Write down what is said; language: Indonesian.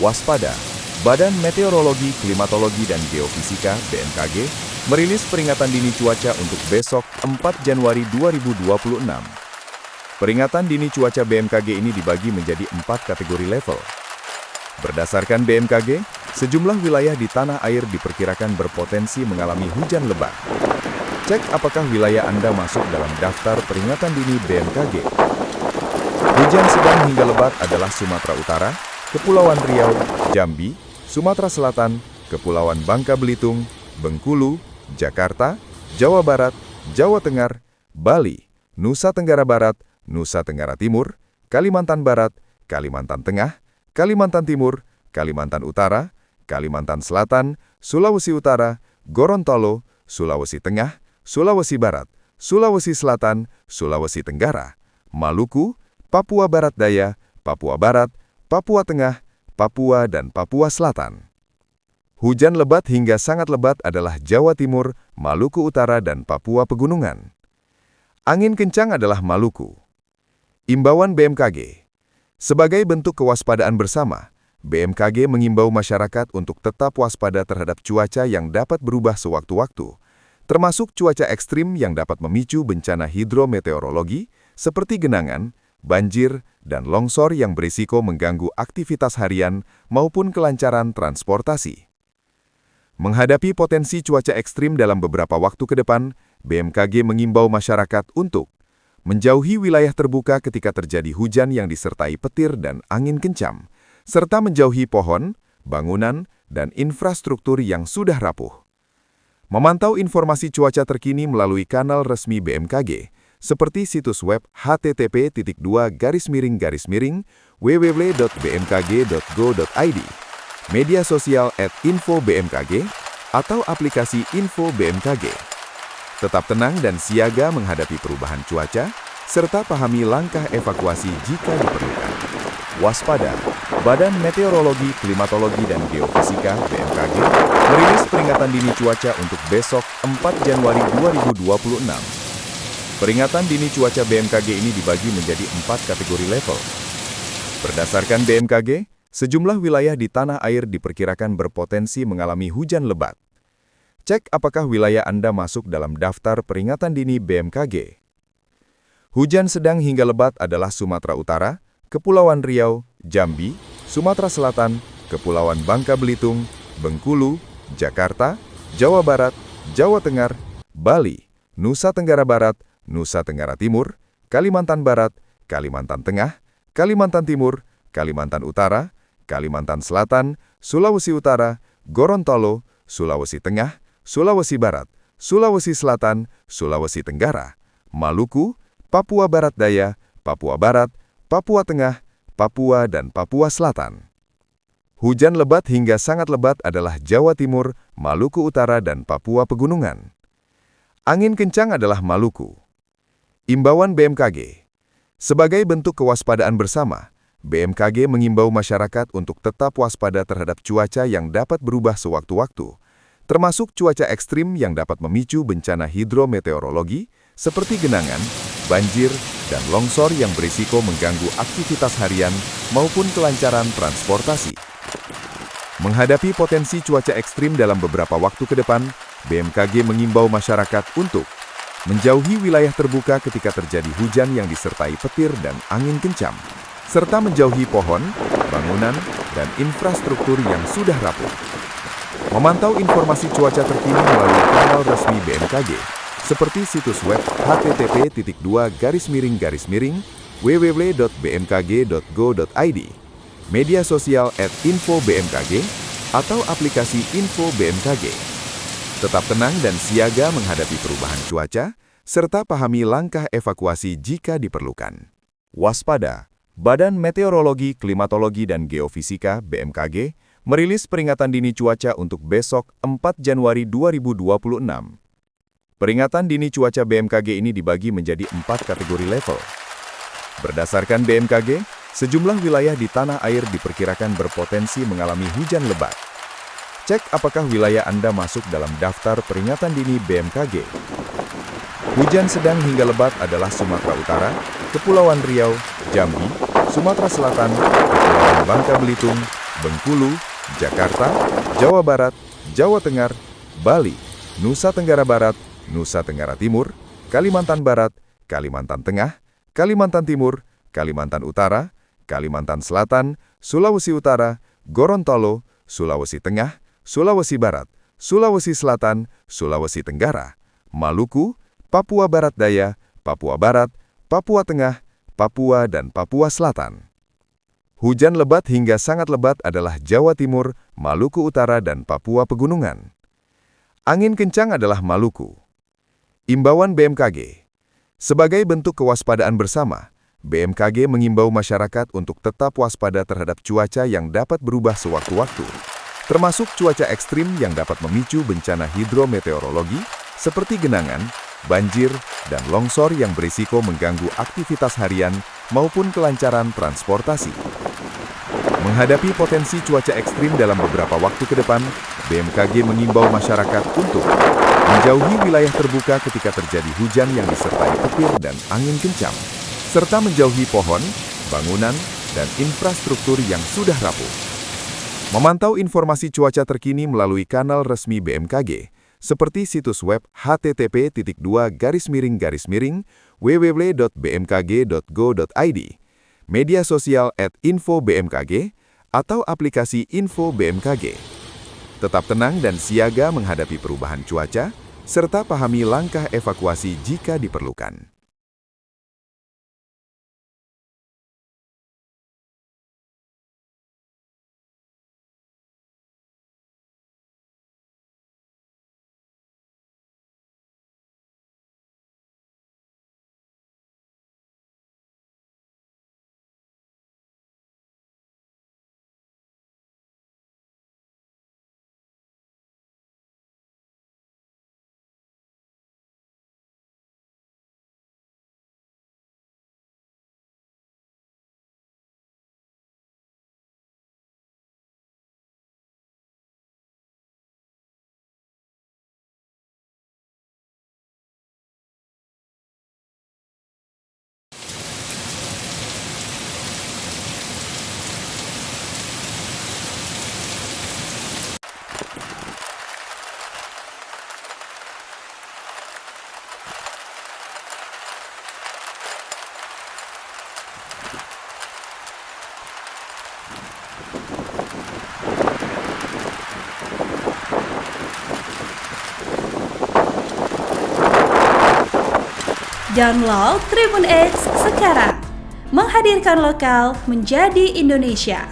Waspada, Badan Meteorologi, Klimatologi, dan Geofisika (BMKG) merilis peringatan dini cuaca untuk besok 4 Januari 2026. Peringatan dini cuaca BMKG ini dibagi menjadi 4 kategori level. Berdasarkan BMKG, sejumlah wilayah di tanah air diperkirakan berpotensi mengalami hujan lebat. Cek apakah wilayah Anda masuk dalam daftar peringatan dini BMKG. Hujan sedang hingga lebat adalah Sumatera Utara, Kepulauan Riau, Jambi, Sumatera Selatan, Kepulauan Bangka Belitung, Bengkulu, Jakarta, Jawa Barat, Jawa Tengah, Bali, Nusa Tenggara Barat, Nusa Tenggara Timur, Kalimantan Barat, Kalimantan Tengah, Kalimantan Timur, Kalimantan Utara, Kalimantan Selatan, Sulawesi Utara, Gorontalo, Sulawesi Tengah, Sulawesi Barat, Sulawesi Selatan, Sulawesi Tenggara, Maluku, Papua Barat Daya, Papua Barat, Papua Tengah, Papua, dan Papua Selatan. Hujan lebat hingga sangat lebat adalah Jawa Timur, Maluku Utara, dan Papua Pegunungan. Angin kencang adalah Maluku. Imbauan BMKG. Sebagai bentuk kewaspadaan bersama, BMKG mengimbau masyarakat untuk tetap waspada terhadap cuaca yang dapat berubah sewaktu-waktu, termasuk cuaca ekstrim yang dapat memicu bencana hidrometeorologi seperti genangan, banjir, dan longsor yang berisiko mengganggu aktivitas harian maupun kelancaran transportasi. Menghadapi potensi cuaca ekstrim dalam beberapa waktu ke depan, BMKG mengimbau masyarakat untuk menjauhi wilayah terbuka ketika terjadi hujan yang disertai petir dan angin kencang, serta menjauhi pohon, bangunan, dan infrastruktur yang sudah rapuh. Memantau informasi cuaca terkini melalui kanal resmi BMKG, seperti situs web http://www.bmkg.go.id, media sosial @info-bmkg, atau aplikasi Info BMKG. Tetap tenang dan siaga menghadapi perubahan cuaca, serta pahami langkah evakuasi jika diperlukan. Waspada, Badan Meteorologi, Klimatologi, dan Geofisika (BMKG) merilis peringatan dini cuaca untuk besok 4 Januari 2026. Peringatan dini cuaca BMKG ini dibagi menjadi 4 kategori level. Berdasarkan BMKG, sejumlah wilayah di tanah air diperkirakan berpotensi mengalami hujan lebat. Cek apakah wilayah Anda masuk dalam daftar peringatan dini BMKG. Hujan sedang hingga lebat adalah Sumatera Utara, Kepulauan Riau, Jambi, Sumatera Selatan, Kepulauan Bangka Belitung, Bengkulu, Jakarta, Jawa Barat, Jawa Tengah, Bali, Nusa Tenggara Barat, Nusa Tenggara Timur, Kalimantan Barat, Kalimantan Tengah, Kalimantan Timur, Kalimantan Utara, Kalimantan Selatan, Sulawesi Utara, Gorontalo, Sulawesi Tengah, Sulawesi Barat, Sulawesi Selatan, Sulawesi Tenggara, Maluku, Papua Barat Daya, Papua Barat, Papua Tengah, Papua, dan Papua Selatan. Hujan lebat hingga sangat lebat adalah Jawa Timur, Maluku Utara, dan Papua Pegunungan. Angin kencang adalah Maluku. Imbauan BMKG. Sebagai bentuk kewaspadaan bersama, BMKG mengimbau masyarakat untuk tetap waspada terhadap cuaca yang dapat berubah sewaktu-waktu, termasuk cuaca ekstrim yang dapat memicu bencana hidrometeorologi seperti genangan, banjir, dan longsor yang berisiko mengganggu aktivitas harian maupun kelancaran transportasi. Menghadapi potensi cuaca ekstrim dalam beberapa waktu ke depan, BMKG mengimbau masyarakat untuk menjauhi wilayah terbuka ketika terjadi hujan yang disertai petir dan angin kencang, serta menjauhi pohon, bangunan, dan infrastruktur yang sudah rapuh. Memantau informasi cuaca terkini melalui kanal resmi BMKG, seperti situs web http://www.bmkg.go.id, media sosial @info-bmkg, atau aplikasi Info BMKG. Tetap tenang dan siaga menghadapi perubahan cuaca, serta pahami langkah evakuasi jika diperlukan. Waspada, Badan Meteorologi, Klimatologi, dan Geofisika (BMKG) merilis peringatan dini cuaca untuk besok 4 Januari 2026. Peringatan dini cuaca BMKG ini dibagi menjadi 4 kategori level. Berdasarkan BMKG, sejumlah wilayah di tanah air diperkirakan berpotensi mengalami hujan lebat. Cek apakah wilayah Anda masuk dalam daftar peringatan dini BMKG. Hujan sedang hingga lebat adalah Sumatera Utara, Kepulauan Riau, Jambi, Sumatera Selatan, Kepulauan Bangka Belitung, Bengkulu, Jakarta, Jawa Barat, Jawa Tengah, Bali, Nusa Tenggara Barat, Nusa Tenggara Timur, Kalimantan Barat, Kalimantan Tengah, Kalimantan Timur, Kalimantan Utara, Kalimantan Selatan, Sulawesi Utara, Gorontalo, Sulawesi Tengah, Sulawesi Barat, Sulawesi Selatan, Sulawesi Tenggara, Maluku, Papua Barat Daya, Papua Barat, Papua Tengah, Papua dan Papua Selatan. Hujan lebat hingga sangat lebat adalah Jawa Timur, Maluku Utara dan Papua Pegunungan. Angin kencang adalah Maluku. Imbauan BMKG. Sebagai bentuk kewaspadaan bersama, BMKG mengimbau masyarakat untuk tetap waspada terhadap cuaca yang dapat berubah sewaktu-waktu, termasuk cuaca ekstrim yang dapat memicu bencana hidrometeorologi seperti genangan, banjir, dan longsor yang berisiko mengganggu aktivitas harian maupun kelancaran transportasi. Menghadapi potensi cuaca ekstrim dalam beberapa waktu ke depan, BMKG mengimbau masyarakat untuk menjauhi wilayah terbuka ketika terjadi hujan yang disertai petir dan angin kencang, serta menjauhi pohon, bangunan, dan infrastruktur yang sudah rapuh. Memantau informasi cuaca terkini melalui kanal resmi BMKG, seperti situs web http://www.bmkg.go.id, media sosial @info-bmkg, atau aplikasi Info BMKG. Tetap tenang dan siaga menghadapi perubahan cuaca, serta pahami langkah evakuasi jika diperlukan. Download Tribun X sekarang, menghadirkan lokal menjadi Indonesia.